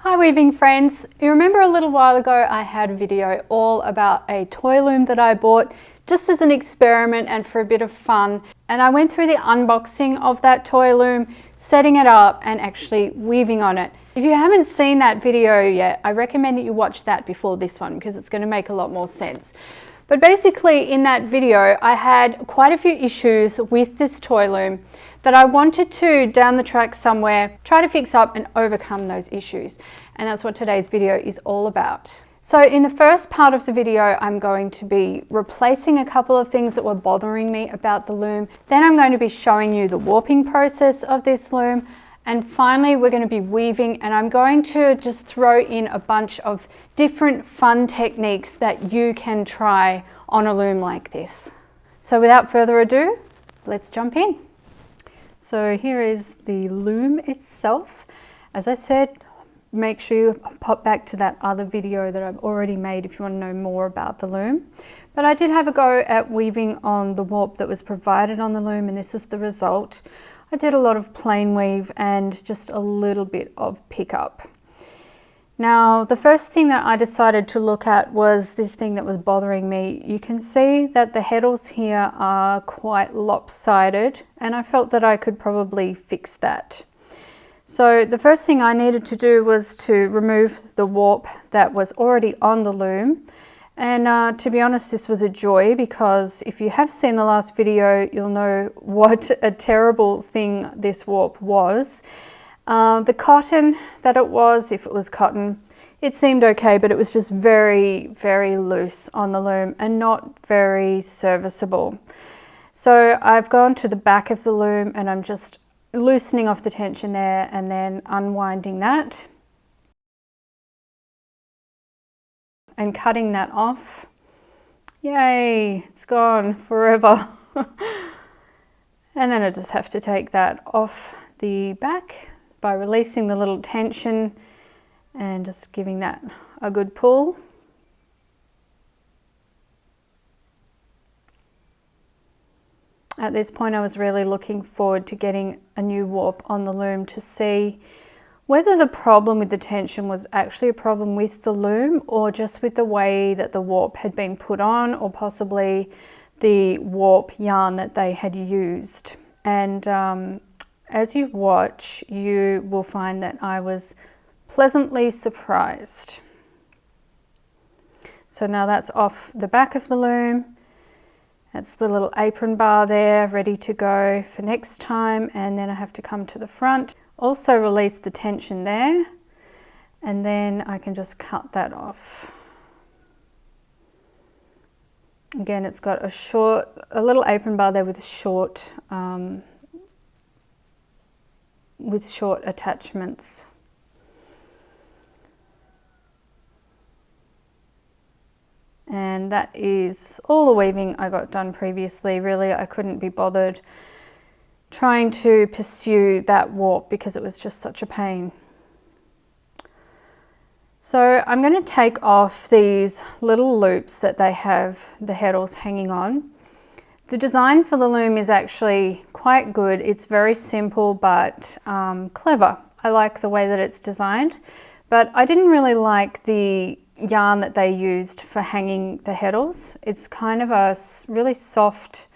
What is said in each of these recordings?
Hi weaving friends, you remember a little while ago I had a video all about a toy loom that I bought just as an experiment and for a bit of fun, and I went through the unboxing of that toy loom, setting it up and actually weaving on it. If you haven't seen that video yet, I recommend that you watch that before this one because it's going to make a lot more sense. But basically in that video I had quite a few issues with this toy loom that I wanted to, down the track somewhere, try to fix up and overcome those issues. And that's what today's video is all about. So in the first part of the video, I'm going to be replacing a couple of things that were bothering me about the loom. Then I'm going to be showing you the warping process of this loom. And finally, we're going to be weaving, and I'm going to just throw in a bunch of different fun techniques that you can try on a loom like this. So without further ado, let's jump in. So here is the loom itself. As I said, make sure you pop back to that other video that I've already made if you want to know more about the loom. But I did have a go at weaving on the warp that was provided on the loom, and this is the result. I did a lot of plain weave and just a little bit of pickup. Now, the first thing that I decided to look at was this thing that was bothering me. You can see that the heddles here are quite lopsided, and I felt that I could probably fix that. So the first thing I needed to do was to remove the warp that was already on the loom. And to be honest, this was a joy, because if you have seen the last video, you'll know what a terrible thing this warp was. The cotton that it was, if it was cotton, it seemed okay, but it was just very, very loose on the loom and not very serviceable. So I've gone to the back of the loom and I'm just loosening off the tension there and then unwinding that and cutting that off. Yay, it's gone forever. And then I just have to take that off the back by releasing the little tension and just giving that a good pull. At this point I was really looking forward to getting a new warp on the loom to see whether the problem with the tension was actually a problem with the loom or just with the way that the warp had been put on, or possibly the warp yarn that they had used. And as you watch, you will find that I was pleasantly surprised. So now that's off the back of the loom. That's the little apron bar there, ready to go for next time. And then I have to come to the front. Also release the tension there. And then I can just cut that off. Again, it's got a little apron bar there with short attachments. And that is all the weaving I got done previously. Really, I couldn't be bothered trying to pursue that warp because it was just such a pain. So I'm going to take off these little loops that they have the heddles hanging on. The design for the loom is actually quite good. It's very simple but clever. I like the way that it's designed, but I didn't really like the yarn that they used for hanging the heddles. It's kind of a really soft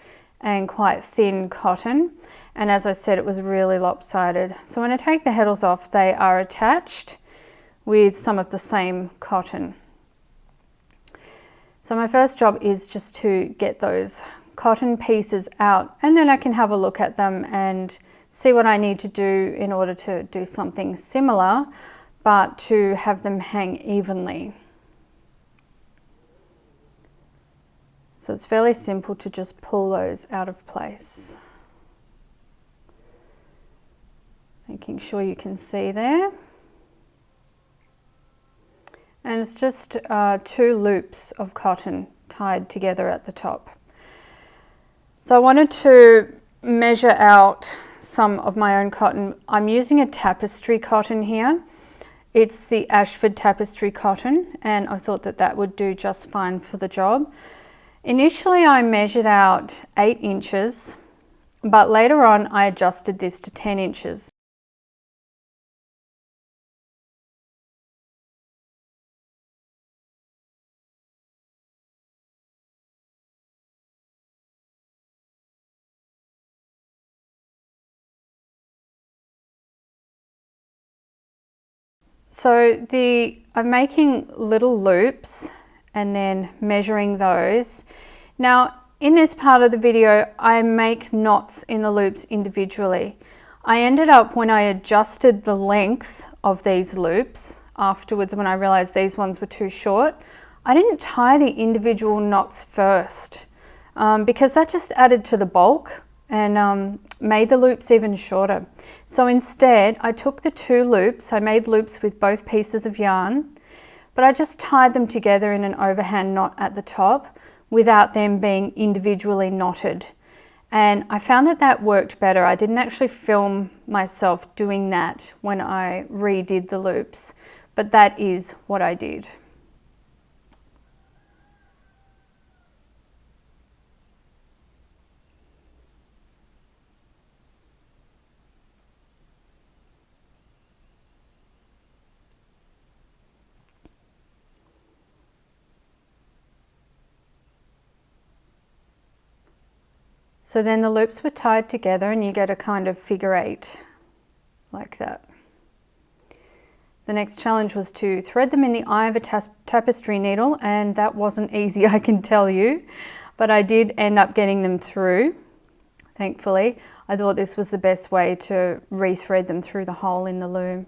and quite thin cotton, and as I said, it was really lopsided. So when I take the heddles off, they are attached with some of the same cotton. So my first job is just to get those cotton pieces out, and then I can have a look at them and see what I need to do in order to do something similar, but to have them hang evenly. So it's fairly simple to just pull those out of place. Making sure you can see there. And it's just 2 loops of cotton tied together at the top. So I wanted to measure out some of my own cotton. I'm using a Tapestry cotton here. It's the Ashford Tapestry cotton, and I thought that that would do just fine for the job. Initially I measured out 8 inches, but later on I adjusted this to 10 inches. So I'm making little loops and then measuring those. Now in this part of the video, I make knots in the loops individually. I ended up, when I adjusted the length of these loops afterwards, when I realized these ones were too short, I didn't tie the individual knots first because that just added to the bulk and made the loops even shorter. So instead, I took the two loops, I made loops with both pieces of yarn, but I just tied them together in an overhand knot at the top without them being individually knotted. And I found that that worked better. I didn't actually film myself doing that when I redid the loops, but that is what I did. So then the loops were tied together and you get a kind of figure eight like that. The next challenge was to thread them in the eye of a tapestry needle, and that wasn't easy, I can tell you, but I did end up getting them through, thankfully. I thought this was the best way to rethread them through the hole in the loom.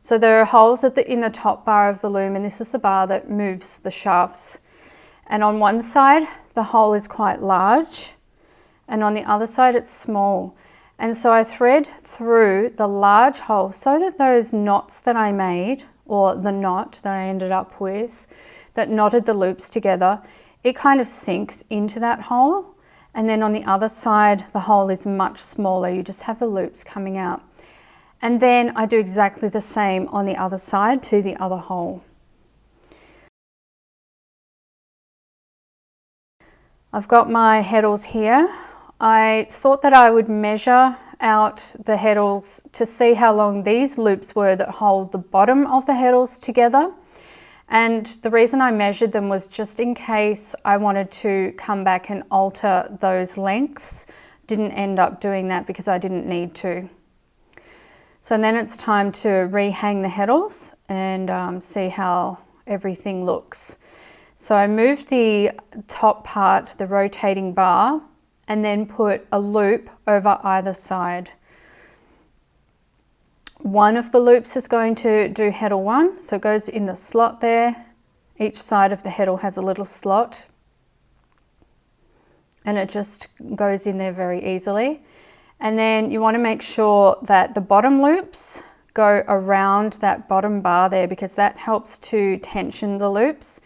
So there are holes in the top bar of the loom, and this is the bar that moves the shafts. And on one side, the hole is quite large, and on the other side it's small. And so I thread through the large hole so that those knots that I made, or the knot that I ended up with, that knotted the loops together, it kind of sinks into that hole. And then on the other side, the hole is much smaller. You just have the loops coming out. And then I do exactly the same on the other side to the other hole. I've got my heddles here. I thought that I would measure out the heddles to see how long these loops were that hold the bottom of the heddles together. And the reason I measured them was just in case I wanted to come back and alter those lengths. Didn't end up doing that because I didn't need to. So then it's time to rehang the heddles and see how everything looks. So I moved the top part, the rotating bar, and then put a loop over either side. One of the loops is going to do heddle 1, so it goes in the slot there. Each side of the heddle has a little slot, and it just goes in there very easily. And then you want to make sure that the bottom loops go around that bottom bar there, because that helps to tension the loops.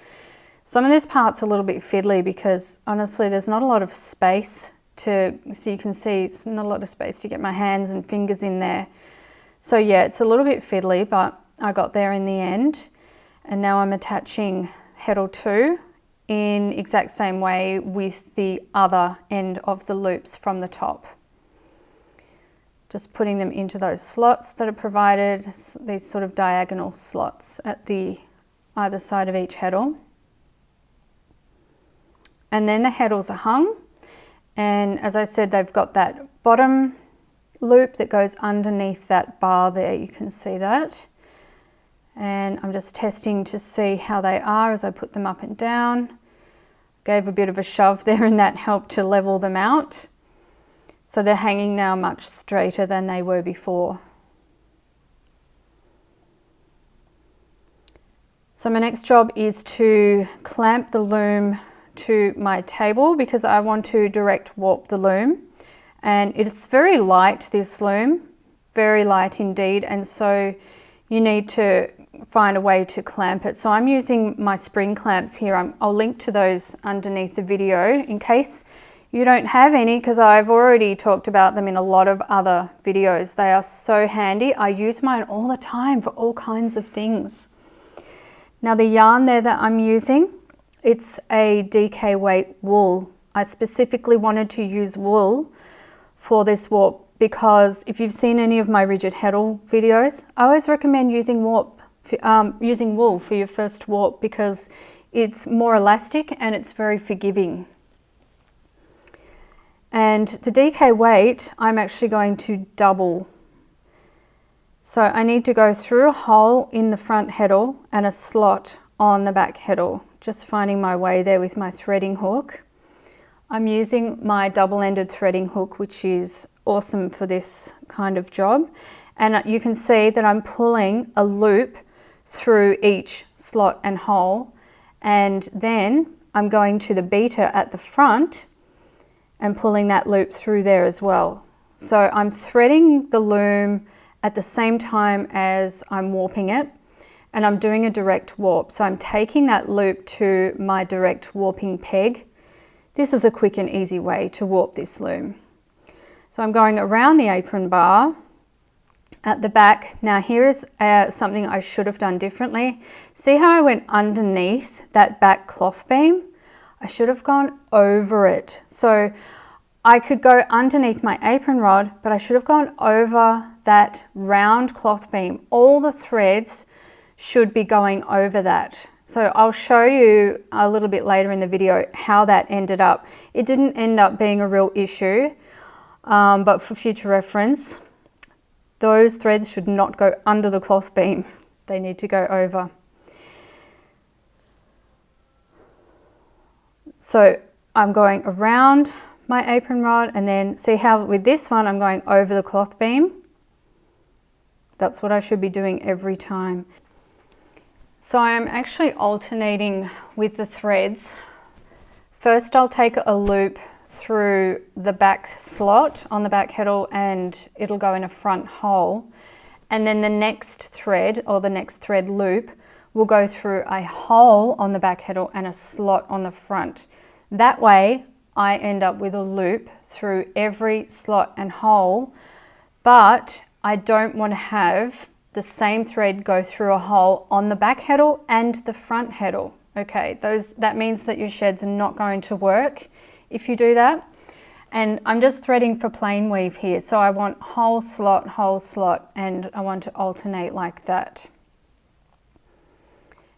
Some of this part's a little bit fiddly because honestly there's not a lot of space so you can see it's not a lot of space to get my hands and fingers in there. So yeah, it's a little bit fiddly, but I got there in the end. And now I'm attaching heddle 2 in exact same way with the other end of the loops from the top. Just putting them into those slots that are provided, these sort of diagonal slots at the either side of each heddle. And then the heddles are hung, and as I said, they've got that bottom loop that goes underneath that bar there, you can see that. And I'm just testing to see how they are as I put them up and down. Gave a bit of a shove there and that helped to level them out. So they're hanging now much straighter than they were before. So my next job is to clamp the loom to my table because I want to direct warp the loom, and it's very light, this loom, very light indeed, and so you need to find a way to clamp it. So I'm using my spring clamps here. I'll link to those underneath the video in case you don't have any, because I've already talked about them in a lot of other videos. They are so handy. I use mine all the time for all kinds of things. Now the yarn there that I'm using, it's a DK weight wool. I specifically wanted to use wool for this warp because if you've seen any of my rigid heddle videos, I always recommend using wool for your first warp because it's more elastic and it's very forgiving. And the DK weight, I'm actually going to double. So I need to go through a hole in the front heddle and a slot on the back heddle, just finding my way there with my threading hook. I'm using my double-ended threading hook, which is awesome for this kind of job. And you can see that I'm pulling a loop through each slot and hole, and then I'm going to the beater at the front and pulling that loop through there as well. So I'm threading the loom at the same time as I'm warping it, and I'm doing a direct warp. So I'm taking that loop to my direct warping peg. This is a quick and easy way to warp this loom. So I'm going around the apron bar at the back. Now here is something I should have done differently. See how I went underneath that back cloth beam? I should have gone over it. So I could go underneath my apron rod, but I should have gone over that round cloth beam. All the threads should be going over that. So I'll show you a little bit later in the video how that ended up. It didn't end up being a real issue, but for future reference, those threads should not go under the cloth beam. They need to go over. So I'm going around my apron rod, and then see how with this one I'm going over the cloth beam. That's what I should be doing every time. So I am actually alternating with the threads. First I'll take a loop through the back slot on the back heddle and it'll go in a front hole, and then the next thread or the next thread loop will go through a hole on the back heddle and a slot on the front. That way I end up with a loop through every slot and hole, but I don't want to have the same thread go through a hole on the back heddle and the front heddle. Okay, that means that your sheds are not going to work if you do that. And I'm just threading for plain weave here, so I want whole slot, and I want to alternate like that.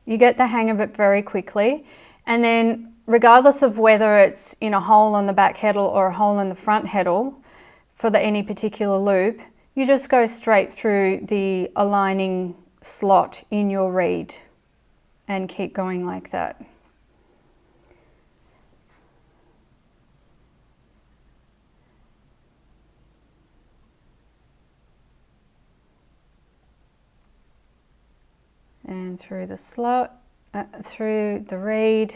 You get the hang of it very quickly, and then regardless of whether it's in a hole on the back heddle or a hole in the front heddle for any particular loop, you just go straight through the aligning slot in your reed and keep going like that. And through the slot, through the reed,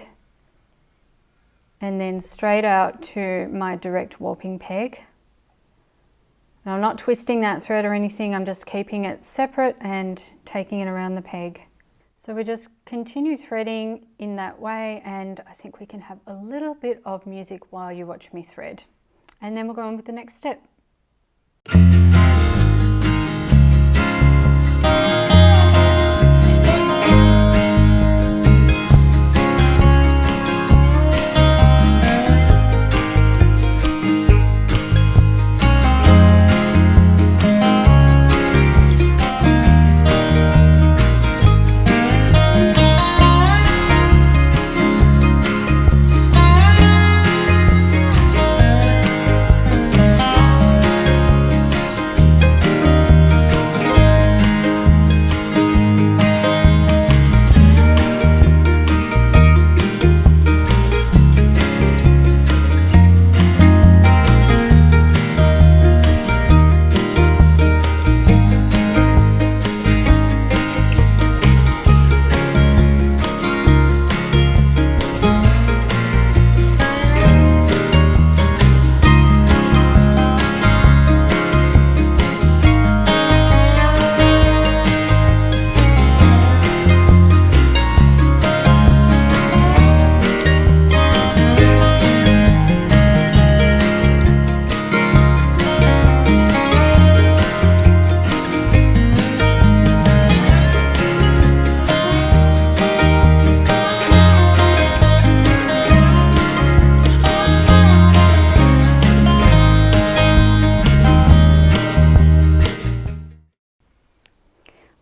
and then straight out to my direct warping peg. And I'm not twisting that thread or anything, I'm just keeping it separate and taking it around the peg. So we just continue threading in that way, and I think we can have a little bit of music while you watch me thread. And then we'll go on with the next step.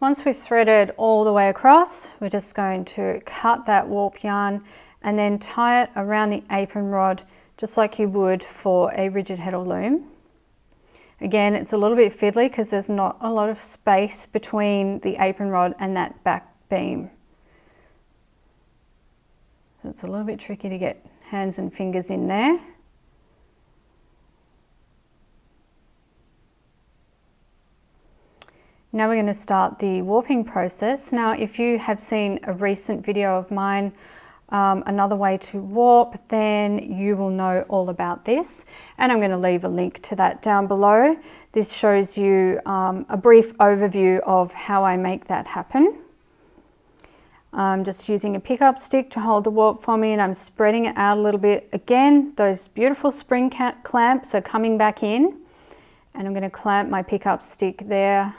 Once we've threaded all the way across, we're just going to cut that warp yarn and then tie it around the apron rod just like you would for a rigid heddle loom. Again, it's a little bit fiddly because there's not a lot of space between the apron rod and that back beam. So it's a little bit tricky to get hands and fingers in there. Now we're going to start the warping process. Now, if you have seen a recent video of mine, another way to warp, then you will know all about this. And I'm going to leave a link to that down below. This shows you a brief overview of how I make that happen. I'm just using a pickup stick to hold the warp for me, and I'm spreading it out a little bit. Again, those beautiful spring clamps are coming back in, and I'm going to clamp my pickup stick there.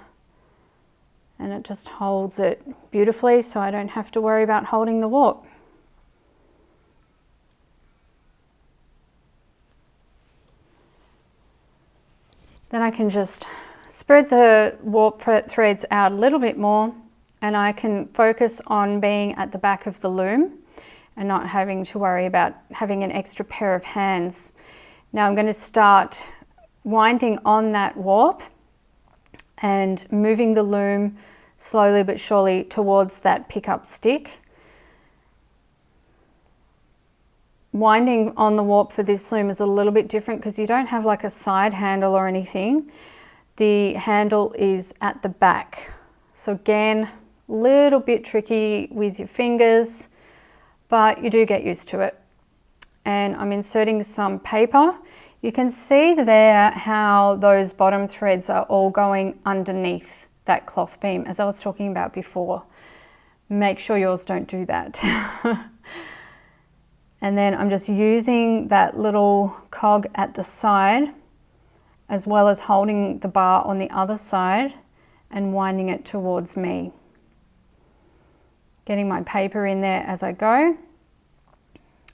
And it just holds it beautifully so I don't have to worry about holding the warp. Then I can just spread the warp threads out a little bit more, and I can focus on being at the back of the loom and not having to worry about having an extra pair of hands. Now I'm going to start winding on that warp and moving the loom slowly but surely towards that pickup stick. Winding on the warp for this loom is a little bit different because you don't have like a side handle or anything. The handle is at the back. So again, a little bit tricky with your fingers, but you do get used to it. And I'm inserting some paper. You can see there how those bottom threads are all going underneath that cloth beam, as I was talking about before. Make sure yours don't do that. And then I'm just using that little cog at the side, as well as holding the bar on the other side and winding it towards me. Getting my paper in there as I go.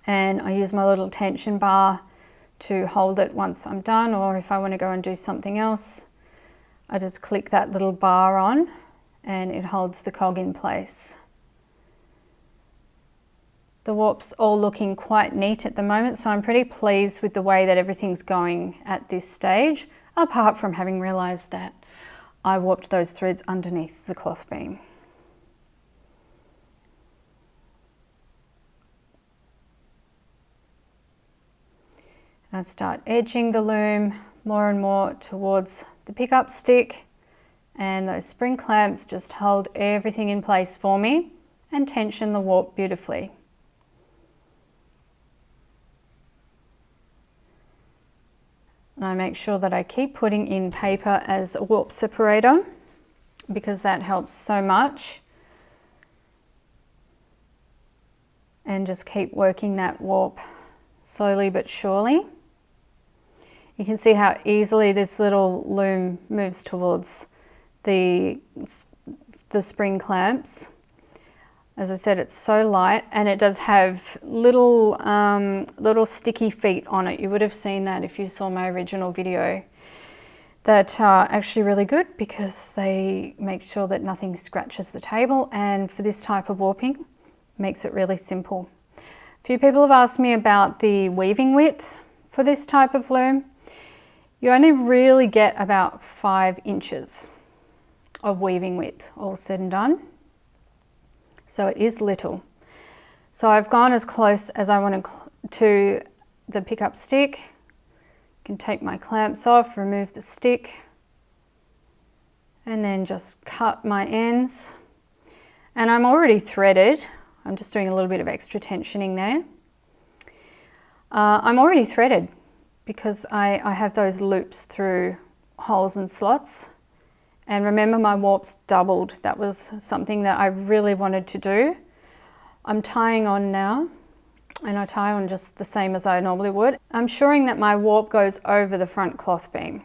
And I use my little tension bar to hold it once I'm done, or if I want to go and do something else, I just click that little bar on and it holds the cog in place. The warp's all looking quite neat at the moment, so I'm pretty pleased with the way that everything's going at this stage, apart from having realised that I warped those threads underneath the cloth beam. I start edging the loom more and more towards the pickup stick, and those spring clamps just hold everything in place for me and tension the warp beautifully. And I make sure that I keep putting in paper as a warp separator because that helps so much. And just keep working that warp slowly but surely. You can see how easily this little loom moves towards the spring clamps. As I said, it's so light, and it does have little sticky feet on it. You would have seen that if you saw my original video. That are actually really good because they make sure that nothing scratches the table, and for this type of warping, makes it really simple. A few people have asked me about the weaving width for this type of loom. You only really get about 5 inches of weaving width, all said and done. So it is little. So I've gone as close as I want to the pickup stick. I can take my clamps off, remove the stick, and then just cut my ends. And I'm already threaded. I'm just doing a little bit of extra tensioning there. I'm already threaded because I have those loops through holes and slots. And remember, my warps doubled. That was something that I really wanted to do. I'm tying on now, and I tie on just the same as I normally would. I'm ensuring that my warp goes over the front cloth beam.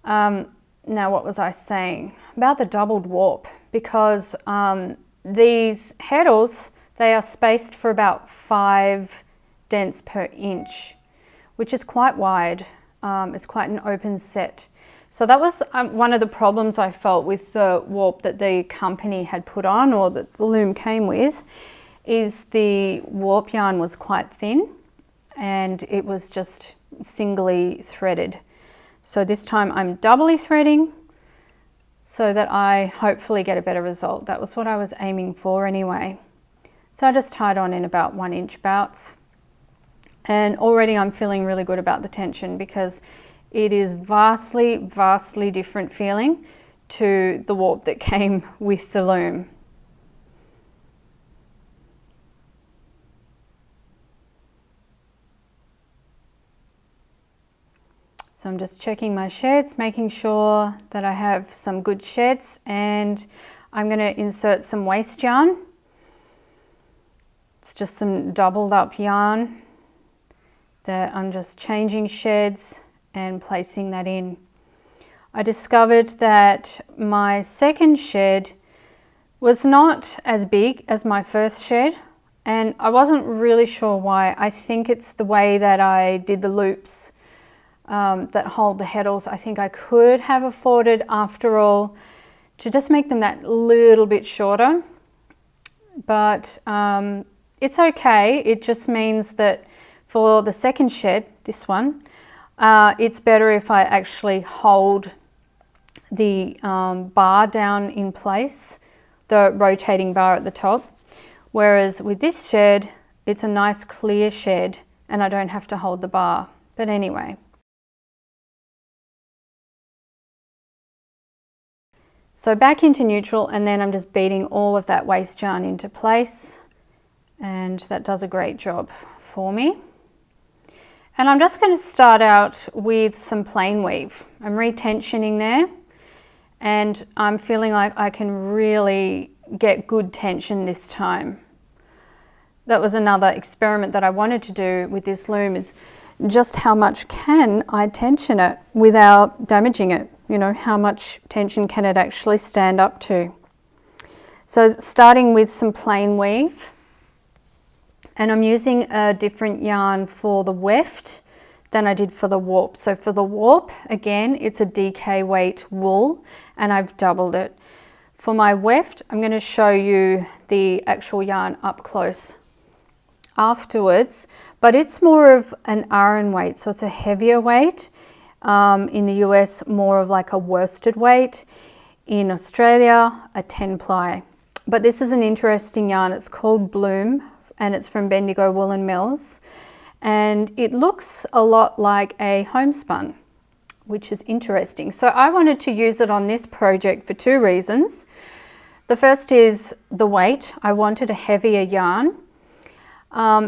Now, what was I saying? About the doubled warp, because these heddles, they are spaced for about 5 dents per inch, which is quite wide. It's quite an open set. So that was one of the problems I felt with the warp that the company had put on, or that the loom came with, is the warp yarn was quite thin and it was just singly threaded. So this time I'm doubly threading so that I hopefully get a better result. That was what I was aiming for anyway. So I just tied on in about 1 inch bouts. And already I'm feeling really good about the tension because it is vastly, vastly different feeling to the warp that came with the loom. So I'm just checking my sheds, making sure that I have some good sheds, and I'm going to insert some waste yarn. It's just some doubled up yarn that I'm just changing sheds and placing that in. I discovered that my second shed was not as big as my first shed, and I wasn't really sure why. I think it's the way that I did the loops that hold the heddles. I think I could have afforded, after all, to just make them that little bit shorter, but it's okay. It just means that for the second shed, this one, it's better if I actually hold the bar down in place, the rotating bar at the top, whereas with this shed, it's a nice clear shed and I don't have to hold the bar. But anyway. So back into neutral, and then I'm just beating all of that waste yarn into place, and that does a great job for me. And I'm just going to start out with some plain weave. I'm retensioning there, and I'm feeling like I can really get good tension this time. That was another experiment that I wanted to do with this loom, is just how much can I tension it without damaging it? You know, how much tension can it actually stand up to? So starting with some plain weave, and I'm using a different yarn for the weft than I did for the warp. So for the warp, again, it's a DK weight wool, and I've doubled it. For my weft, I'm going to show you the actual yarn up close afterwards, but it's more of an Aran weight, so it's a heavier weight. In the US, more of like a worsted weight. In Australia, a 10 ply. But this is an interesting yarn. It's called Loom, and it's from Bendigo Woolen Mills, and it looks a lot like a homespun, which is interesting. So I wanted to use it on this project for 2 reasons. The first is the weight. I wanted a heavier yarn.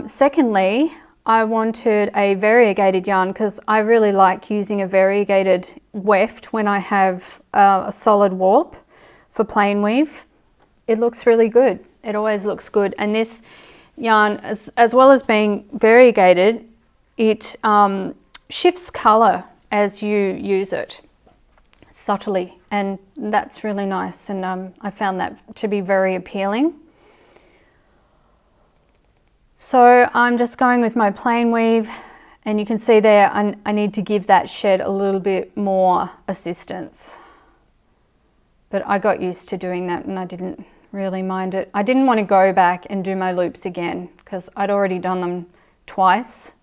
Secondly, I wanted a variegated yarn because I really like using a variegated weft when I have a solid warp for plain weave. It looks really good. It always looks good. And this yarn, as well as being variegated, it shifts colour as you use it subtly, and that's really nice, and I found that to be very appealing. So I'm just going with my plain weave, and you can see there I need to give that shed a little bit more assistance. But I got used to doing that and I didn't really mind it. I didn't want to go back and do my loops again because I'd already done them twice,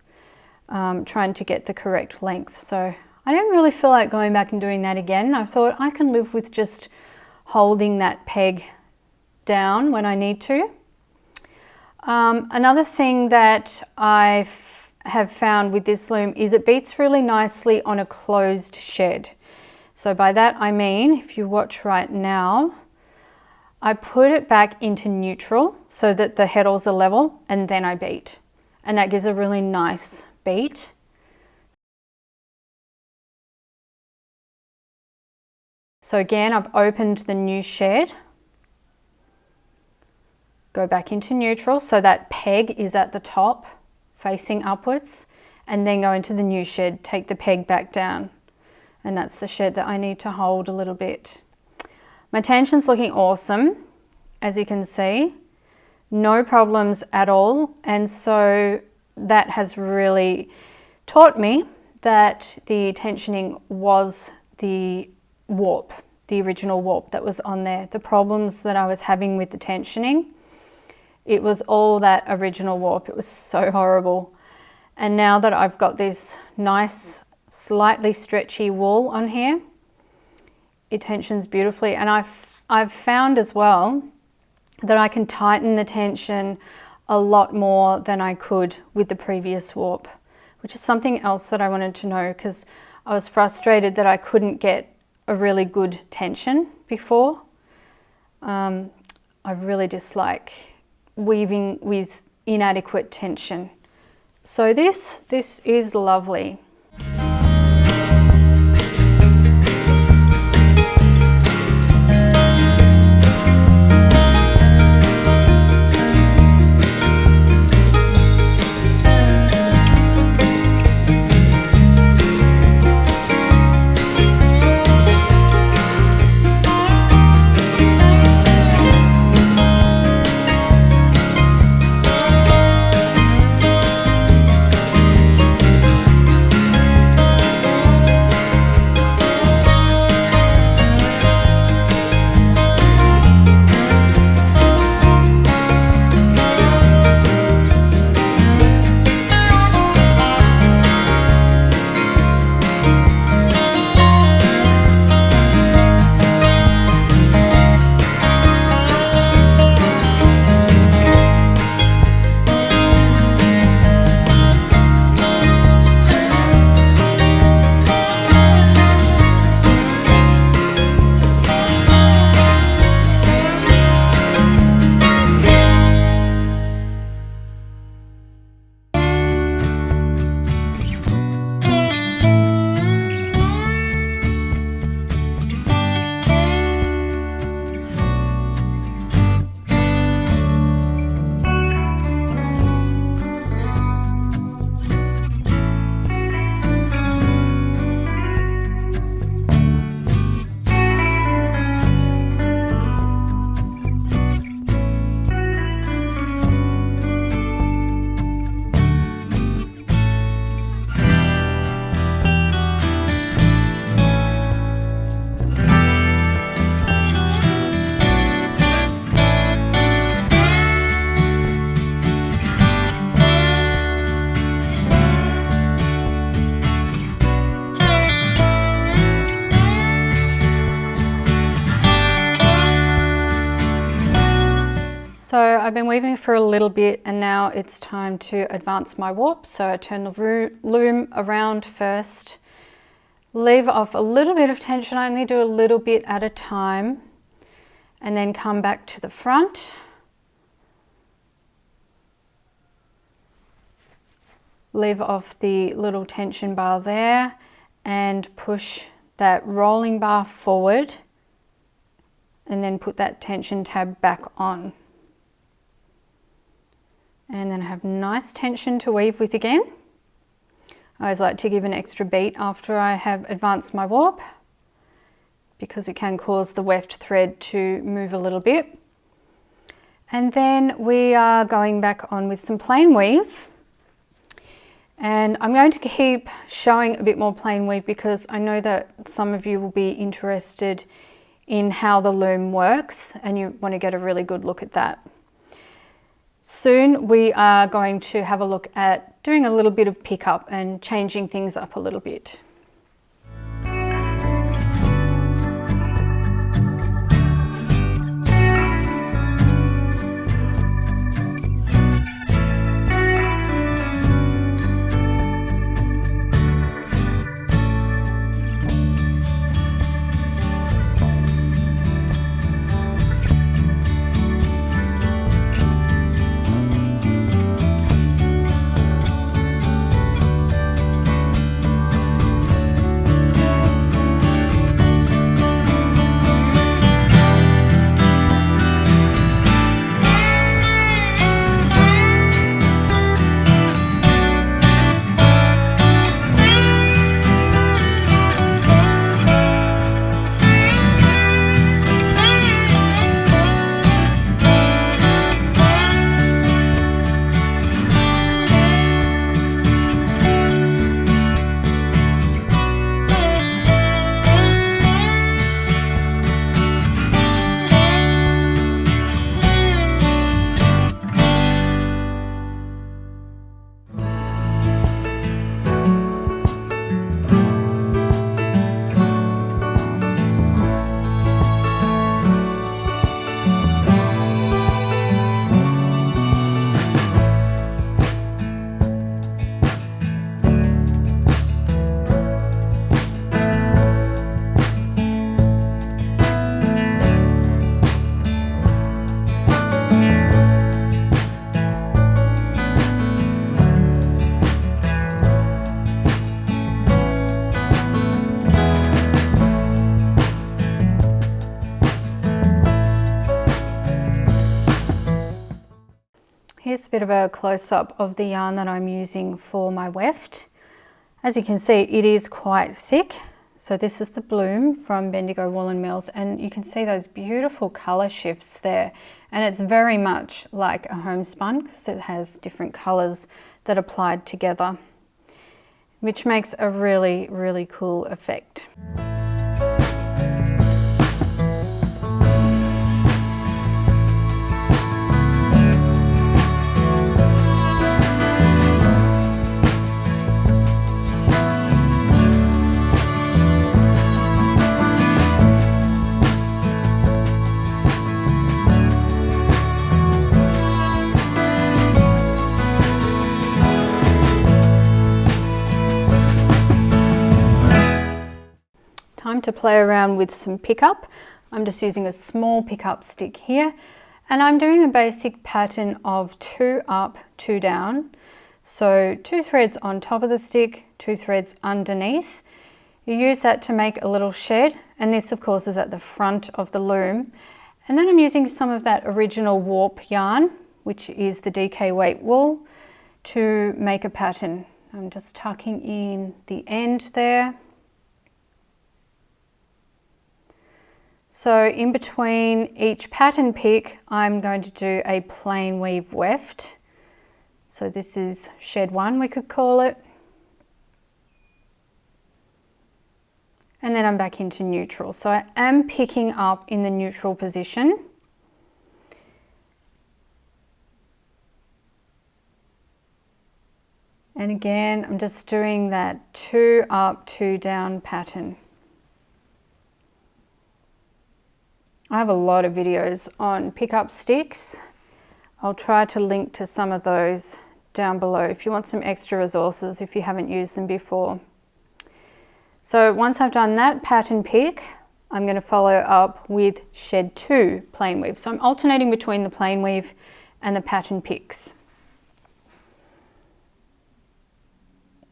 trying to get the correct length. So I didn't really feel like going back and doing that again. I thought I can live with just holding that peg down when I need to. Another thing that I have found with this loom is it beats really nicely on a closed shed. So by that I mean, if you watch right now, I put it back into neutral so that the heddles are level, and then I beat. And that gives a really nice beat. So again, I've opened the new shed. Go back into neutral so that peg is at the top facing upwards, and then go into the new shed, take the peg back down, and that's the shed that I need to hold a little bit. My tension's looking awesome, as you can see, no problems at all, and so that has really taught me that the tensioning was the warp, the original warp that was on there. The problems that I was having with the tensioning, it was all that original warp. It was so horrible. And now that I've got this nice slightly stretchy wool on here, it tensions beautifully. And I've found as well that I can tighten the tension a lot more than I could with the previous warp, which is something else that I wanted to know, because I was frustrated that I couldn't get a really good tension before. I really dislike weaving with inadequate tension. So this is lovely. So I've been weaving for a little bit and now it's time to advance my warp. So I turn the loom around first, leave off a little bit of tension, I only do a little bit at a time, and then come back to the front. Leave off the little tension bar there and push that rolling bar forward, and then put that tension tab back on. And then have nice tension to weave with again. I always like to give an extra beat after I have advanced my warp, because it can cause the weft thread to move a little bit. And then we are going back on with some plain weave. And I'm going to keep showing a bit more plain weave because I know that some of you will be interested in how the loom works and you want to get a really good look at that. Soon we are going to have a look at doing a little bit of pickup and changing things up a little bit. Here's a bit of a close-up of the yarn that I'm using for my weft. As you can see, it is quite thick. So this is the Bloom from Bendigo Woolen Mills, and you can see those beautiful colour shifts there. And it's very much like a homespun because it has different colours that are applied together, which makes a really, really cool effect. Time to play around with some pickup. I'm just using a small pickup stick here, and I'm doing a basic pattern of 2 up, 2 down. So 2 threads on top of the stick, 2 threads underneath. You use that to make a little shed, and this of course is at the front of the loom. And then I'm using some of that original warp yarn, which is the DK weight wool, to make a pattern. I'm just tucking in the end there. So in between each pattern pick, I'm going to do a plain weave weft. So this is shed 1, we could call it. And then I'm back into neutral. So I am picking up in the neutral position. And again, I'm just doing that 2 up, 2 down pattern. I have a lot of videos on pickup sticks. I'll try to link to some of those down below if you want some extra resources if you haven't used them before. So once I've done that pattern pick, I'm going to follow up with shed 2 plain weave. So I'm alternating between the plain weave and the pattern picks.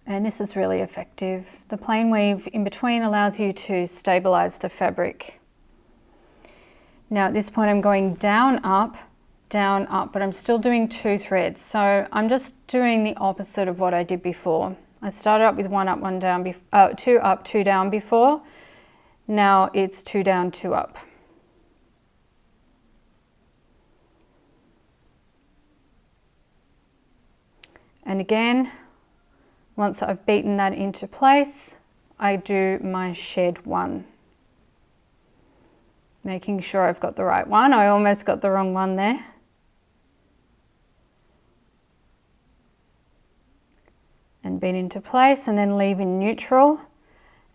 And this is really effective. The plain weave in between allows you to stabilize the fabric. Now at this point I'm going down, up, but I'm still doing 2 threads. So I'm just doing the opposite of what I did before. I started up with 1 up, 1 down, 2 up, 2 down before. Now it's 2 down, 2 up. And again, once I've beaten that into place, I do my shed 1. Making sure I've got the right one. I almost got the wrong one there. And beat into place and then leave in neutral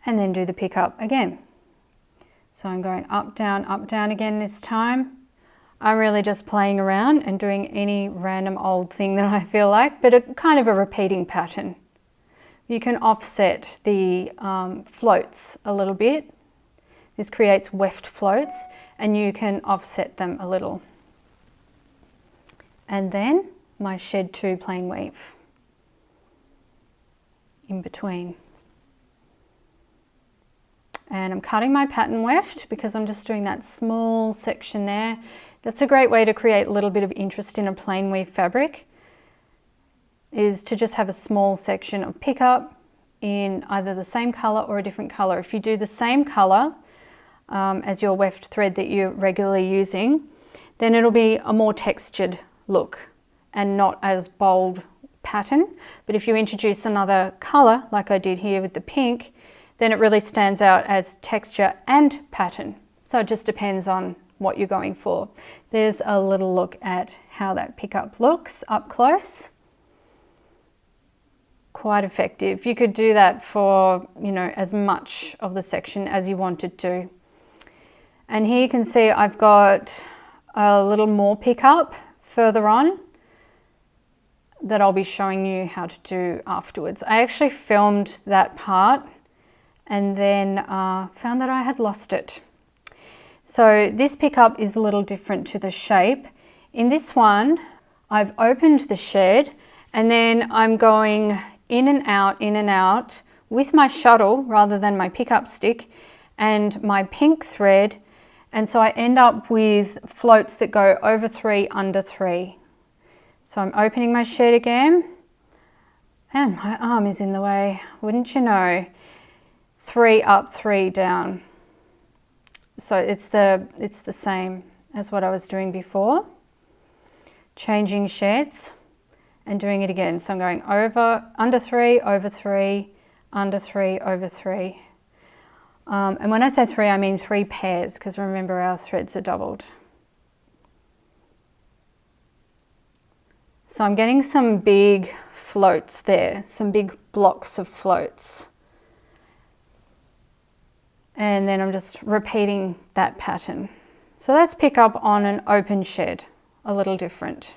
and then do the pickup again. So I'm going up, down again this time. I'm really just playing around and doing any random old thing that I feel like, but a kind of a repeating pattern. You can offset the floats a little bit. This creates weft floats and you can offset them a little. And then my shed 2 plain weave in between. And I'm cutting my pattern weft because I'm just doing that small section there. That's a great way to create a little bit of interest in a plain weave fabric, is to just have a small section of pickup in either the same color or a different color. If you do the same color as your weft thread that you're regularly using, then it'll be a more textured look and not as bold pattern. But if you introduce another color, like I did here with the pink, then it really stands out as texture and pattern. So it just depends on what you're going for. There's a little look at how that pickup looks up close. Quite effective. You could do that for, as much of the section as you wanted to. And here you can see I've got a little more pickup further on that I'll be showing you how to do afterwards. I actually filmed that part and then found that I had lost it. So this pickup is a little different to the shape. In this one, I've opened the shed and then I'm going in and out with my shuttle rather than my pickup stick and my pink thread. And so I end up with floats that go over 3, under 3. So I'm opening my shed again, and my arm is in the way, wouldn't you know. 3 up, 3 down. So it's the same as what I was doing before. Changing sheds and doing it again. So I'm going over, under 3, over 3, under 3, over 3. And when I say 3, I mean 3 pairs, because remember our threads are doubled. So I'm getting some big floats there, some big blocks of floats. And then I'm just repeating that pattern. So let's pick up on an open shed, a little different.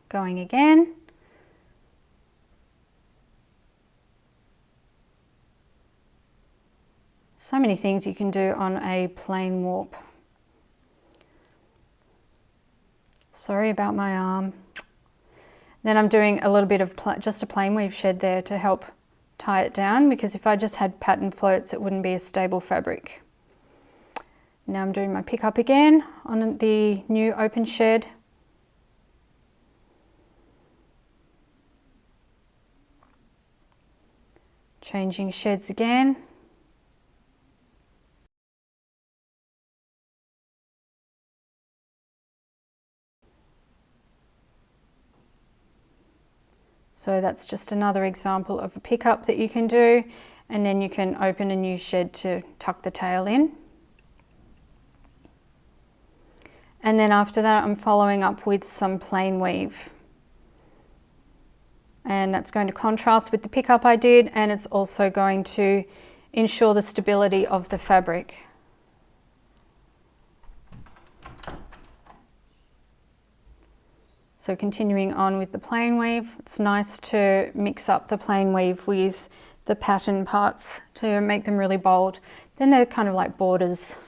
Going again. So many things you can do on a plain warp. Sorry about my arm. Then I'm doing a little bit of just a plain weave shed there to help tie it down, because if I just had pattern floats it wouldn't be a stable fabric. Now I'm doing my pick up again on the new open shed. Changing sheds again. So that's just another example of a pickup that you can do, and then you can open a new shed to tuck the tail in. And then after that I'm following up with some plain weave. And that's going to contrast with the pickup I did, and it's also going to ensure the stability of the fabric. So continuing on with the plain weave, it's nice to mix up the plain weave with the pattern parts to make them really bold. Then they're kind of like borders.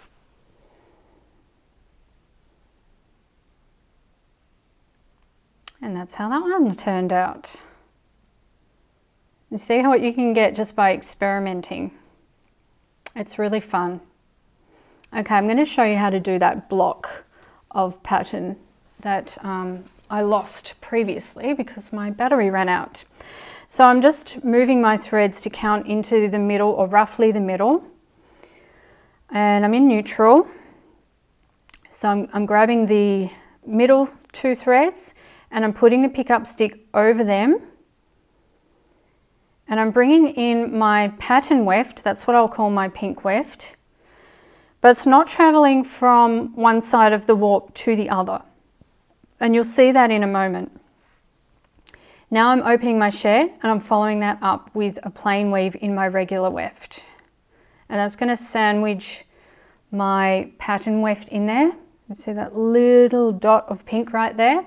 And that's how that one turned out. You see what you can get just by experimenting. It's really fun. Okay, I'm going to show you how to do that block of pattern that I lost previously because my battery ran out. So I'm just moving my threads to count into the middle, or roughly the middle. And I'm in neutral. So I'm grabbing the middle 2 threads and I'm putting the pickup stick over them. And I'm bringing in my pattern weft, that's what I'll call my pink weft. But it's not traveling from one side of the warp to the other. And you'll see that in a moment. Now I'm opening my shed and I'm following that up with a plain weave in my regular weft. And that's going to sandwich my pattern weft in there. You see that little dot of pink right there?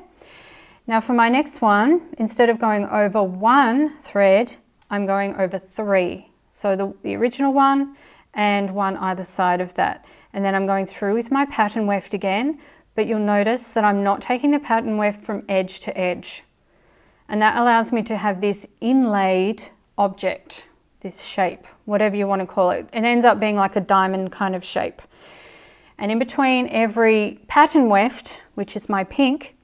Now for my next one, instead of going over 1 thread, I'm going over 3. So the original one and 1 either side of that. And then I'm going through with my pattern weft again, but you'll notice that I'm not taking the pattern weft from edge to edge. And that allows me to have this inlaid object, this shape, whatever you want to call it. It ends up being like a diamond kind of shape. And in between every pattern weft, which is my pink,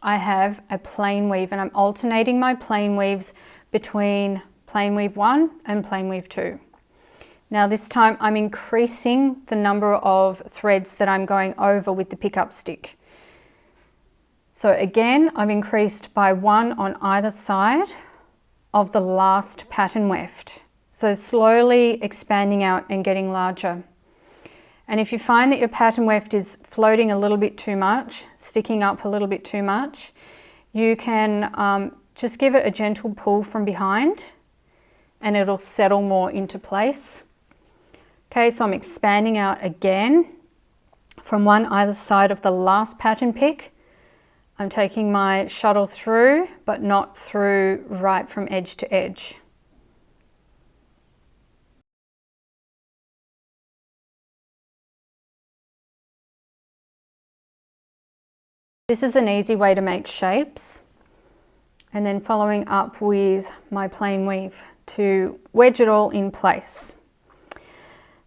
I have a plain weave, and I'm alternating my plain weaves between plain weave 1 and plain weave 2. Now this time I'm increasing the number of threads that I'm going over with the pickup stick. So again, I've increased by 1 on either side of the last pattern weft. So slowly expanding out and getting larger. And if you find that your pattern weft is floating a little bit too much, sticking up a little bit too much, you can just give it a gentle pull from behind and it'll settle more into place. Okay, so I'm expanding out again from one either side of the last pattern pick. I'm taking my shuttle through, but not through right from edge to edge. This is an easy way to make shapes. And then following up with my plain weave to wedge it all in place.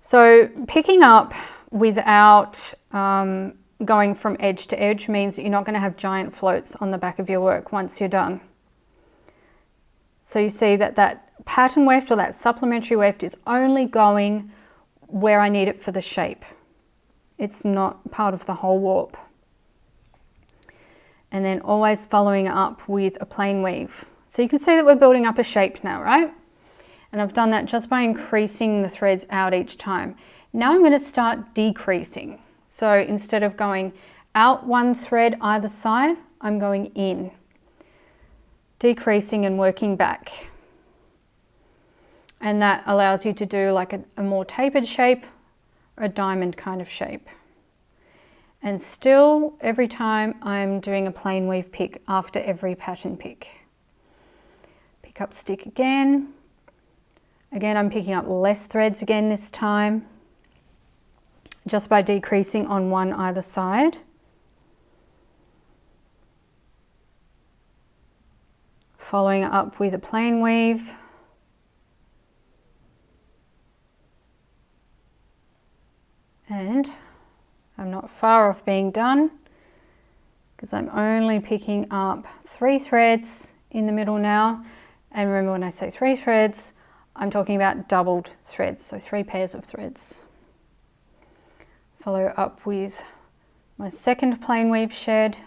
So picking up without going from edge to edge means that you're not going to have giant floats on the back of your work once you're done. So you see that that pattern weft or that supplementary weft is only going where I need it for the shape. It's not part of the whole warp. And then always following up with a plain weave. So you can see that we're building up a shape now, right? And I've done that just by increasing the threads out each time. Now I'm going to start decreasing. So instead of going out one thread either side, I'm going in. Decreasing and working back. And that allows you to do like a more tapered shape or a diamond kind of shape. And still, every time I'm doing a plain weave pick after every pattern pick. Pick up stick again. Again, I'm picking up less threads again this time, just by decreasing on one either side. Following up with a plain weave. And I'm not far off being done because I'm only picking up 3 threads in the middle now. And remember, when I say 3 threads, I'm talking about doubled threads, so 3 pairs of threads. Follow up with my second plain weave shed.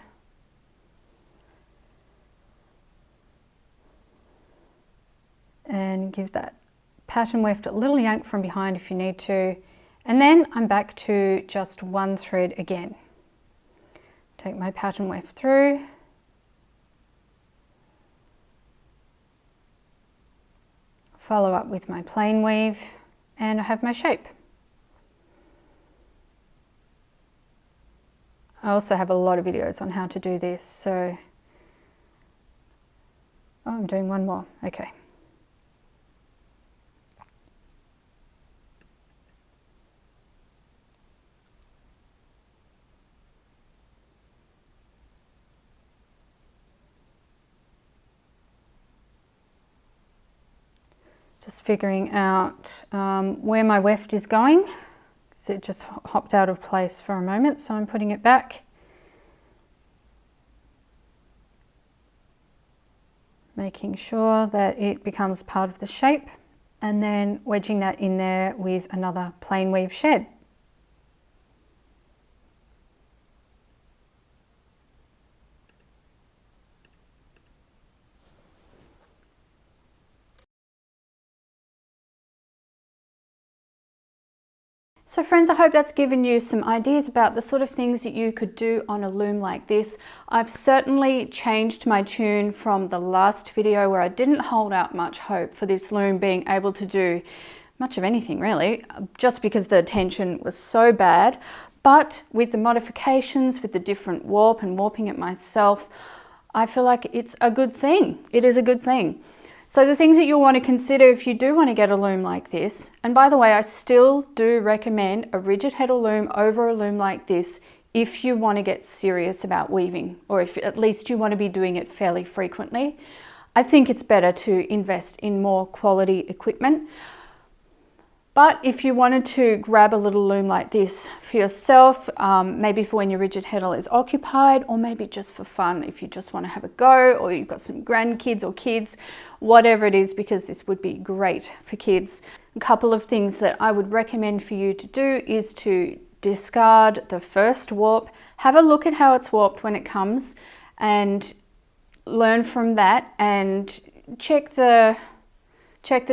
And give that pattern weft a little yank from behind if you need to. And then I'm back to just 1 thread again. Take my pattern weft through. Follow up with my plain weave, and I have my shape. I also have a lot of videos on how to do this, so... Oh, I'm doing one more, okay. Just figuring out where my weft is going, because it just hopped out of place for a moment, so I'm putting it back. Making sure that it becomes part of the shape, and then wedging that in there with another plain weave shed. So friends, I hope that's given you some ideas about the sort of things that you could do on a loom like this. I've certainly changed my tune from the last video where I didn't hold out much hope for this loom being able to do much of anything really, just because the tension was so bad. But with the modifications, with the different warp and warping it myself, I feel like it's a good thing. It is a good thing. So the things that you'll want to consider if you do want to get a loom like this, and by the way, I still do recommend a rigid heddle loom over a loom like this if you want to get serious about weaving, or if at least you want to be doing it fairly frequently. I think it's better to invest in more quality equipment. But if you wanted to grab a little loom like this for yourself, maybe for when your rigid heddle is occupied, or maybe just for fun if you just want to have a go, or you've got some grandkids or kids, whatever it is, because this would be great for kids. A couple of things that I would recommend for you to do is to discard the first warp, have a look at how it's warped when it comes, and learn from that, and check that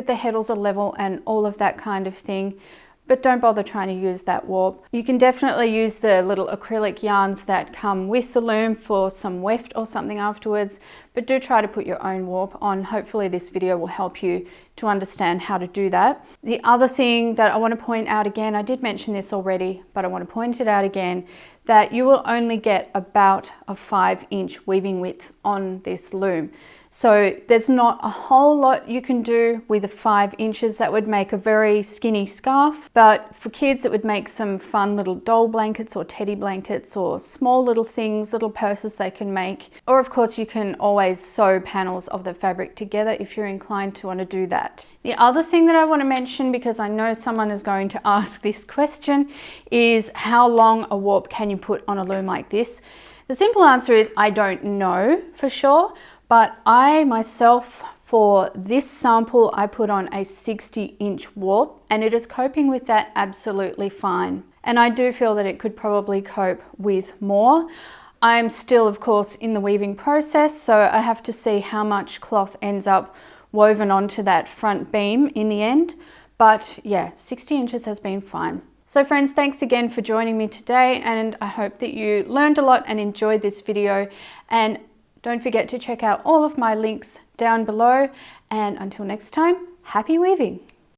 the heddles are level and all of that kind of thing, but don't bother trying to use that warp. You can definitely use the little acrylic yarns that come with the loom for some weft or something afterwards, but do try to put your own warp on. Hopefully this video will help you to understand how to do that. The other thing that I want to point out again, I did mention this already, but I want to point it out again, that you will only get about a 5-inch weaving width on this loom. So there's not a whole lot you can do with the 5 inches. That would make a very skinny scarf, but for kids it would make some fun little doll blankets or teddy blankets or small little things, little purses they can make. Or of course you can always sew panels of the fabric together if you're inclined to want to do that. that. The other thing that I want to mention, because I know someone is going to ask this question, is how long a warp can you put on a loom like this? The simple answer is I don't know for sure, but I myself, for this sample, I put on a 60-inch warp and it is coping with that absolutely fine. And I do feel that it could probably cope with more. I'm still, of course, in the weaving process, so I have to see how much cloth ends up woven onto that front beam in the end. But yeah, 60 inches has been fine. So friends, thanks again for joining me today, and I hope that you learned a lot and enjoyed this video. And don't forget to check out all of my links down below. And until next time, happy weaving!